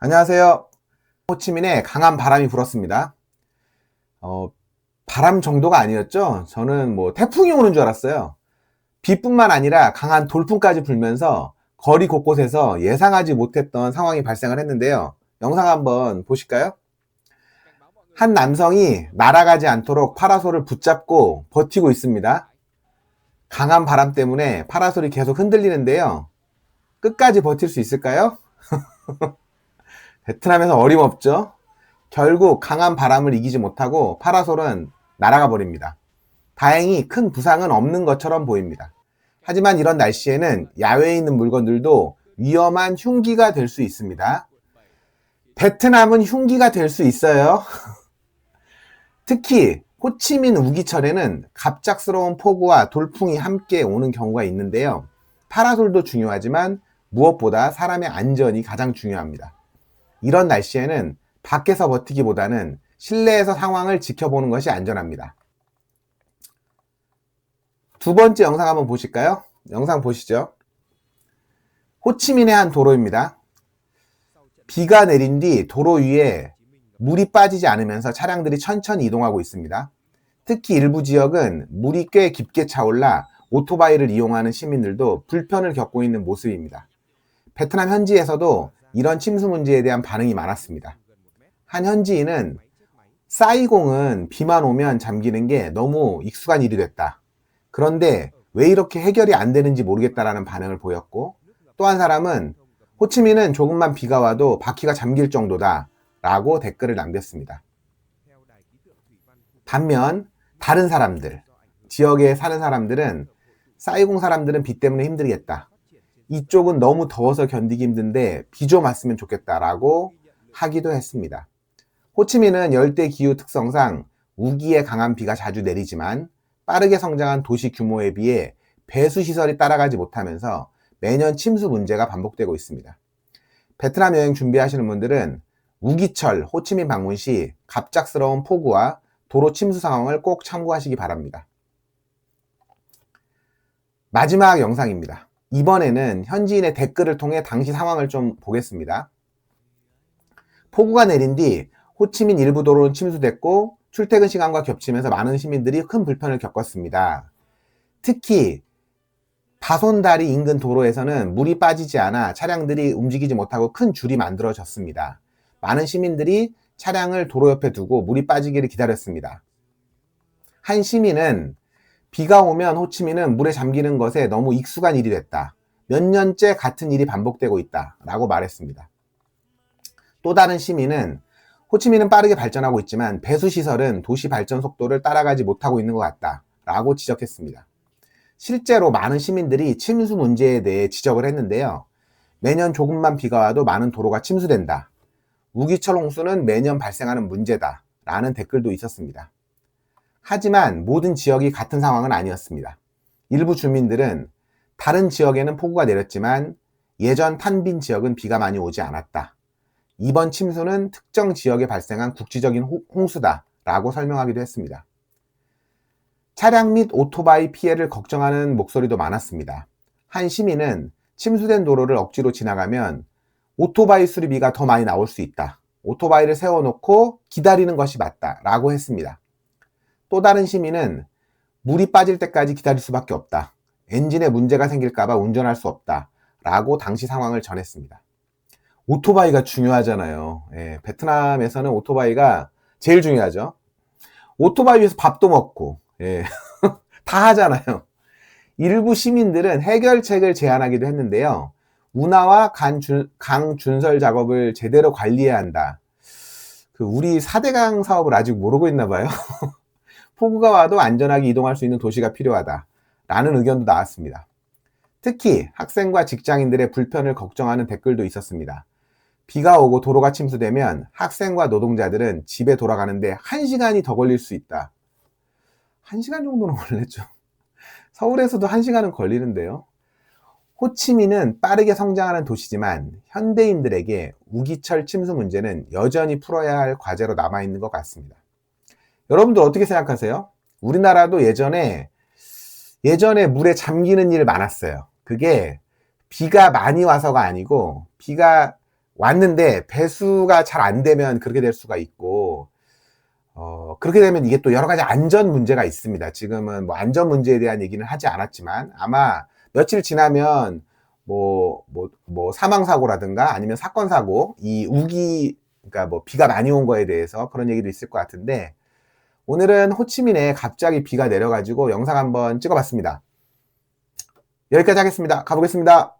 안녕하세요. 호치민에 강한 바람이 불었습니다. 바람 정도가 아니었죠. 저는 뭐 태풍이 오는 줄 알았어요. 비뿐만 아니라 강한 돌풍까지 불면서 거리 곳곳에서 예상하지 못했던 상황이 발생을 했는데요. 영상 한번 보실까요? 한 남성이 날아가지 않도록 파라솔을 붙잡고 버티고 있습니다. 강한 바람 때문에 파라솔이 계속 흔들리는데요. 끝까지 버틸 수 있을까요? 베트남에서 어림없죠. 결국 강한 바람을 이기지 못하고 파라솔은 날아가 버립니다. 다행히 큰 부상은 없는 것처럼 보입니다. 하지만 이런 날씨에는 야외에 있는 물건들도 위험한 흉기가 될 수 있습니다. 베트남은 흉기가 될 수 있어요. 특히 호치민 우기철에는 갑작스러운 폭우와 돌풍이 함께 오는 경우가 있는데요. 파라솔도 중요하지만 무엇보다 사람의 안전이 가장 중요합니다. 이런 날씨에는 밖에서 버티기보다는 실내에서 상황을 지켜보는 것이 안전합니다. 두 번째 영상 한번 보실까요? 영상 보시죠. 호치민의 한 도로입니다. 비가 내린 뒤 도로 위에 물이 빠지지 않으면서 차량들이 천천히 이동하고 있습니다. 특히 일부 지역은 물이 꽤 깊게 차올라 오토바이를 이용하는 시민들도 불편을 겪고 있는 모습입니다. 베트남 현지에서도 이런 침수 문제에 대한 반응이 많았습니다. 한 현지인은 사이공은 비만 오면 잠기는 게 너무 익숙한 일이 됐다. 그런데 왜 이렇게 해결이 안 되는지 모르겠다라는 반응을 보였고, 또 한 사람은 호치민은 조금만 비가 와도 바퀴가 잠길 정도다 라고 댓글을 남겼습니다. 반면 다른 사람들, 지역에 사는 사람들은 사이공 사람들은 비 때문에 힘들겠다. 이쪽은 너무 더워서 견디기 힘든데 비 좀 왔으면 좋겠다라고 하기도 했습니다. 호치민은 열대 기후 특성상 우기에 강한 비가 자주 내리지만 빠르게 성장한 도시 규모에 비해 배수 시설이 따라가지 못하면서 매년 침수 문제가 반복되고 있습니다. 베트남 여행 준비하시는 분들은 우기철 호치민 방문 시 갑작스러운 폭우와 도로 침수 상황을 꼭 참고하시기 바랍니다. 마지막 영상입니다. 이번에는 현지인의 댓글을 통해 당시 상황을 좀 보겠습니다. 폭우가 내린 뒤 호치민 일부 도로는 침수됐고 출퇴근 시간과 겹치면서 많은 시민들이 큰 불편을 겪었습니다. 특히 바손다리 인근 도로에서는 물이 빠지지 않아 차량들이 움직이지 못하고 큰 줄이 만들어졌습니다. 많은 시민들이 차량을 도로 옆에 두고 물이 빠지기를 기다렸습니다. 한 시민은 비가 오면 호치민은 물에 잠기는 것에 너무 익숙한 일이 됐다. 몇 년째 같은 일이 반복되고 있다. 라고 말했습니다. 또 다른 시민은 호치민은 빠르게 발전하고 있지만 배수시설은 도시 발전 속도를 따라가지 못하고 있는 것 같다. 라고 지적했습니다. 실제로 많은 시민들이 침수 문제에 대해 지적을 했는데요. 매년 조금만 비가 와도 많은 도로가 침수된다. 우기철 홍수는 매년 발생하는 문제다. 라는 댓글도 있었습니다. 하지만 모든 지역이 같은 상황은 아니었습니다. 일부 주민들은 다른 지역에는 폭우가 내렸지만 예전 탄빈 지역은 비가 많이 오지 않았다. 이번 침수는 특정 지역에 발생한 국지적인 홍수다 라고 설명하기도 했습니다. 차량 및 오토바이 피해를 걱정하는 목소리도 많았습니다. 한 시민은 침수된 도로를 억지로 지나가면 오토바이 수리비가 더 많이 나올 수 있다. 오토바이를 세워놓고 기다리는 것이 맞다 라고 했습니다. 또 다른 시민은 물이 빠질 때까지 기다릴 수밖에 없다. 엔진에 문제가 생길까봐 운전할 수 없다. 라고 당시 상황을 전했습니다. 오토바이가 중요하잖아요. 베트남에서는 오토바이가 제일 중요하죠. 오토바이 위에서 밥도 먹고, 다 하잖아요. 일부 시민들은 해결책을 제안하기도 했는데요. 운하와 강 준설 작업을 제대로 관리해야 한다. 우리 4대강 사업을 아직 모르고 있나 봐요. 폭우가 와도 안전하게 이동할 수 있는 도시가 필요하다. 라는 의견도 나왔습니다. 특히 학생과 직장인들의 불편을 걱정하는 댓글도 있었습니다. 비가 오고 도로가 침수되면 학생과 노동자들은 집에 돌아가는데 1시간이 더 걸릴 수 있다. 1시간 정도는 걸렸죠. 서울에서도 1시간은 걸리는데요. 호치민은 빠르게 성장하는 도시지만 현대인들에게 우기철 침수 문제는 여전히 풀어야 할 과제로 남아있는 것 같습니다. 여러분들 어떻게 생각하세요? 우리나라도 예전에 물에 잠기는 일 많았어요. 그게 비가 많이 와서가 아니고 비가 왔는데 배수가 잘 안 되면 그렇게 될 수가 있고, 그렇게 되면 이게 또 여러 가지 안전 문제가 있습니다. 지금은 뭐 안전 문제에 대한 얘기는 하지 않았지만 아마 며칠 지나면 뭐 사망사고라든가 아니면 사건사고, 이 그러니까 뭐 비가 많이 온 거에 대해서 그런 얘기도 있을 것 같은데, 오늘은 호치민에 갑자기 비가 내려가지고 영상 한번 찍어봤습니다. 여기까지 하겠습니다. 가보겠습니다.